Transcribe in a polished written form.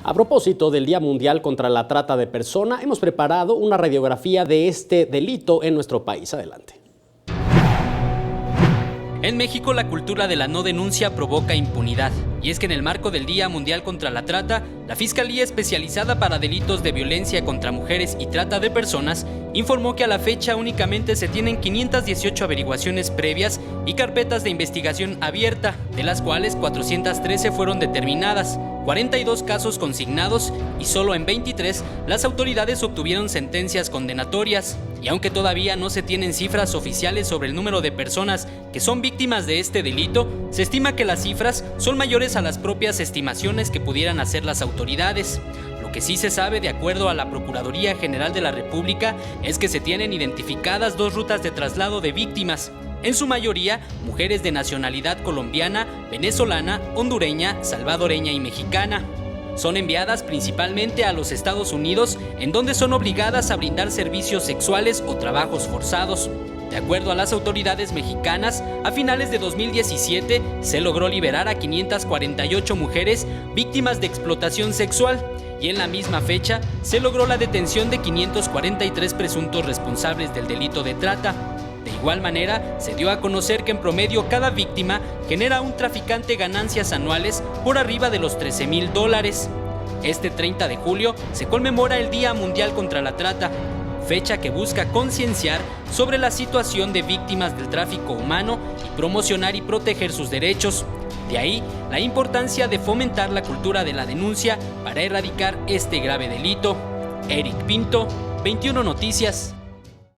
A propósito del Día Mundial contra la Trata de Personas, hemos preparado una radiografía de este delito en nuestro país. Adelante. En México, la cultura de la no denuncia provoca impunidad. Y es que en el marco del Día Mundial contra la Trata, la Fiscalía Especializada para Delitos de Violencia contra Mujeres y Trata de Personas informó que a la fecha únicamente se tienen 518 averiguaciones previas y carpetas de investigación abierta, de las cuales 413 fueron determinadas, 42 casos consignados y solo en 23 las autoridades obtuvieron sentencias condenatorias. Y aunque todavía no se tienen cifras oficiales sobre el número de personas que son víctimas de este delito, se estima que las cifras son mayores a las propias estimaciones que pudieran hacer las autoridades. Lo que sí se sabe, de acuerdo a la Procuraduría General de la República, es que se tienen identificadas 2 rutas de traslado de víctimas, en su mayoría mujeres de nacionalidad colombiana, venezolana, hondureña, salvadoreña y mexicana. Son enviadas principalmente a los Estados Unidos, en donde son obligadas a brindar servicios sexuales o trabajos forzados. De acuerdo a las autoridades mexicanas, a finales de 2017 se logró liberar a 548 mujeres víctimas de explotación sexual y en la misma fecha se logró la detención de 543 presuntos responsables del delito de trata. De igual manera, se dio a conocer que en promedio cada víctima genera un traficante ganancias anuales por arriba de los $13,000. Este 30 de julio se conmemora el Día Mundial contra la Trata, fecha que busca concienciar sobre la situación de víctimas del tráfico humano y promocionar y proteger sus derechos. De ahí la importancia de fomentar la cultura de la denuncia para erradicar este grave delito. Eric Pinto, 21 Noticias.